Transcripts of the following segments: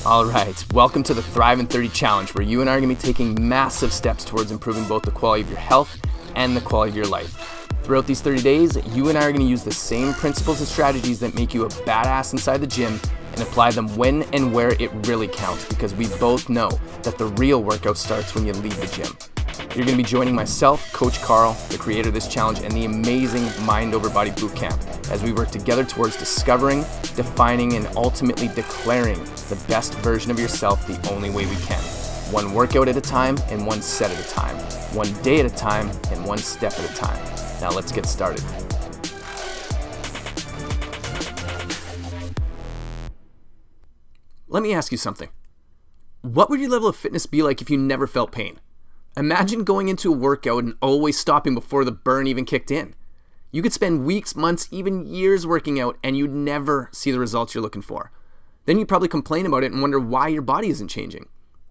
Alright, welcome to the Thrive in 30 Challenge, where you and I are going to be taking massive steps towards improving both the quality of your health and the quality of your life. Throughout these 30 days, you and I are going to use the same principles and strategies that make you a badass inside the gym and apply them when and where it really counts, because we both know that the real workout starts when you leave the gym. You're going to be joining myself, Coach Carl, the creator of this challenge, and the amazing Mind Over Body Bootcamp as we work together towards discovering, defining, and ultimately declaring the best version of yourself the only way we can. One workout at a time and one set at a time. One day at a time and one step at a time. Now let's get started. Let me ask you something. What would your level of fitness be like if you never felt pain? Imagine going into a workout and always stopping before the burn even kicked in. You could spend weeks, months, even years working out and you'd never see the results you're looking for. Then you'd probably complain about it and wonder why your body isn't changing.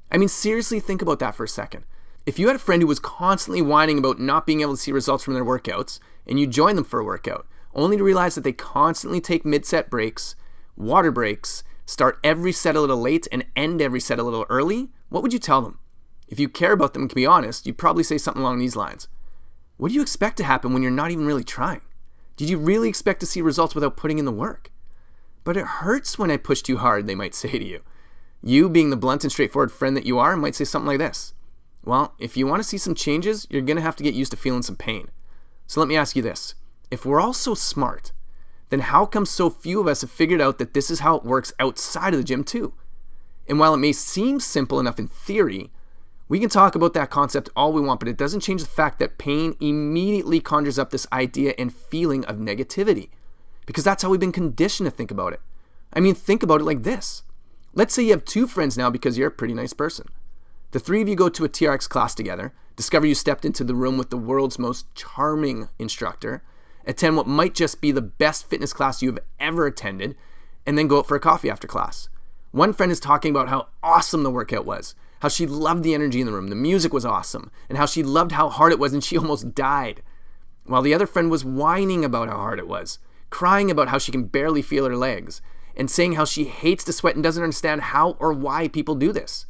I mean, seriously, think about that for a second. If you had a friend who was constantly whining about not being able to see results from their workouts, and you joined them for a workout, only to realize that they constantly take mid-set breaks, water breaks, start every set a little late, and end every set a little early, what would you tell them? If you care about them and can be honest, you'd probably say something along these lines. What do you expect to happen when you're not even really trying? Did you really expect to see results without putting in the work? But it hurts when I push too hard, they might say to you. You, being the blunt and straightforward friend that you are, might say something like this. Well, if you want to see some changes, you're going to have to get used to feeling some pain. So let me ask you this. If we're all so smart, then how come so few of us have figured out that this is how it works outside of the gym too? And while it may seem simple enough in theory, we can talk about that concept all we want, but it doesn't change the fact that pain immediately conjures up this idea and feeling of negativity, because that's how we've been conditioned to think about it. I mean, think about it like this. Let's say you have two friends now because you're a pretty nice person. The three of you go to a TRX class together, discover you stepped into the room with the world's most charming instructor, attend what might just be the best fitness class you've ever attended, and then go out for a coffee after class. One friend is talking about how awesome the workout was, how she loved the energy in the room, the music was awesome, and how she loved how hard it was and she almost died. While the other friend was whining about how hard it was, crying about how she can barely feel her legs, and saying how she hates to sweat and doesn't understand how or why people do this.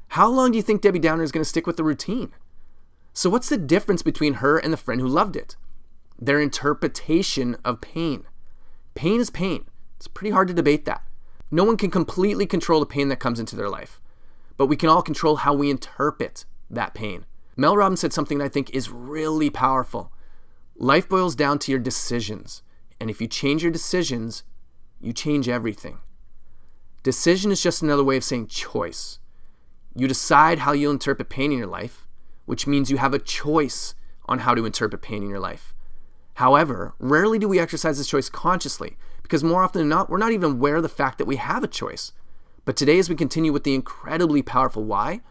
How long do you think Debbie Downer is going to stick with the routine? So what's the difference between her and the friend who loved it? Their interpretation of pain. Pain is pain. It's pretty hard to debate that. No one can completely control the pain that comes into their life, but we can all control how we interpret that pain. Mel Robbins said something that I think is really powerful. Life boils down to your decisions, and if you change your decisions, you change everything. Decision is just another way of saying choice. You decide how you'll interpret pain in your life, which means you have a choice on how to interpret pain in your life. However, rarely do we exercise this choice consciously, because more often than not, we're not even aware of the fact that we have a choice. But today, as we continue with the incredibly powerful why,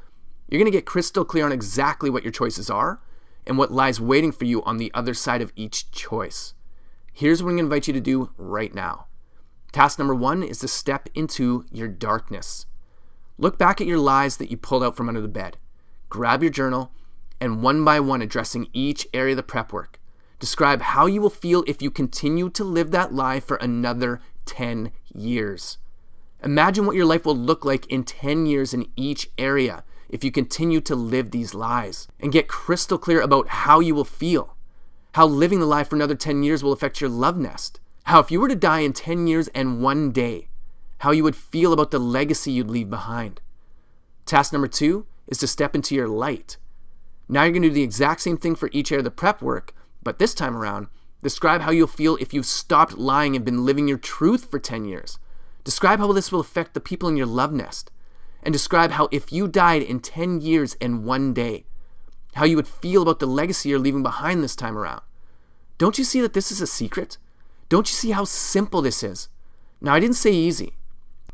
you're going to get crystal clear on exactly what your choices are and what lies waiting for you on the other side of each choice. Here's what I'm going to invite you to do right now. Task number 1 is to step into your darkness. Look back at your lies that you pulled out from under the bed. Grab your journal and one by one addressing each area of the prep work. Describe how you will feel if you continue to live that lie for another 10 years. Imagine what your life will look like in 10 years in each area if you continue to live these lies, and get crystal clear about how you will feel, how living the lie for another 10 years will affect your love nest, how if you were to die in 10 years and 1 day, how you would feel about the legacy you'd leave behind. Task number 2 is to step into your light. Now you're going to do the exact same thing for each area of the prep work, but this time around, describe how you'll feel if you've stopped lying and been living your truth for 10 years. Describe how this will affect the people in your love nest. And describe how if you died in 10 years and 1 day, how you would feel about the legacy you're leaving behind this time around. Don't you see that this is a secret? Don't you see how simple this is? Now, I didn't say easy.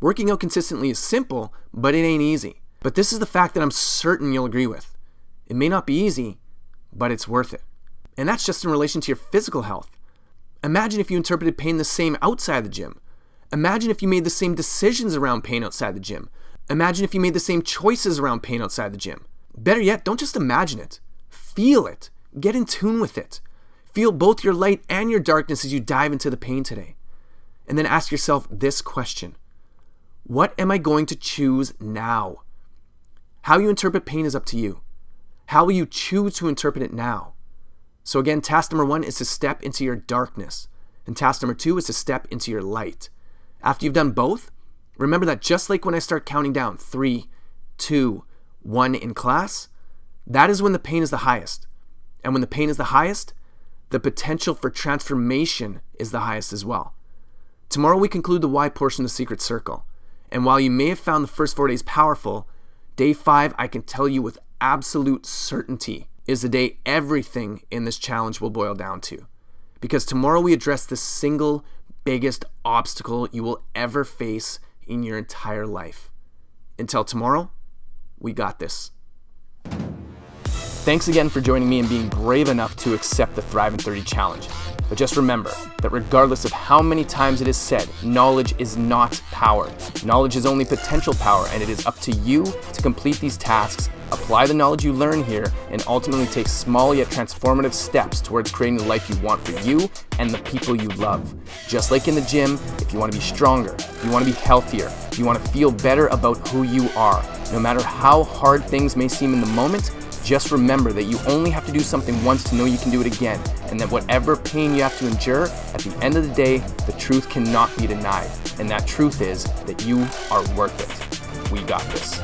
Working out consistently is simple, but it ain't easy. But this is the fact that I'm certain you'll agree with. It may not be easy, but it's worth it. And that's just in relation to your physical health. Imagine if you interpreted pain the same outside the gym. Imagine if you made the same decisions around pain outside the gym. Imagine if you made the same choices around pain outside the gym. Better yet, don't just imagine it. Feel it. Get in tune with it. Feel both your light and your darkness as you dive into the pain today. And then ask yourself this question. What am I going to choose now? How you interpret pain is up to you. How will you choose to interpret it now? So again, task number 1 is to step into your darkness. And task number 2 is to step into your light. After you've done both, remember that just like when I start counting down 3, 2, 1 in class, that is when the pain is the highest. And when the pain is the highest, the potential for transformation is the highest as well. Tomorrow we conclude the why portion of the secret circle. And while you may have found the first 4 days powerful, day 5, I can tell you with absolute certainty, is the day everything in this challenge will boil down to. Because tomorrow we address the single biggest obstacle you will ever face in your entire life. Until tomorrow, we got this. Thanks again for joining me and being brave enough to accept the Thrive in 30 challenge. But just remember that regardless of how many times it is said, knowledge is not power. Knowledge is only potential power, and it is up to you to complete these tasks, apply the knowledge you learn here, and ultimately take small yet transformative steps towards creating the life you want for you and the people you love. Just like in the gym, if you want to be stronger, if you want to be healthier, if you want to feel better about who you are, no matter how hard things may seem in the moment, just remember that you only have to do something once to know you can do it again, and that whatever pain you have to endure, at the end of the day, the truth cannot be denied. And that truth is that you are worth it. We got this.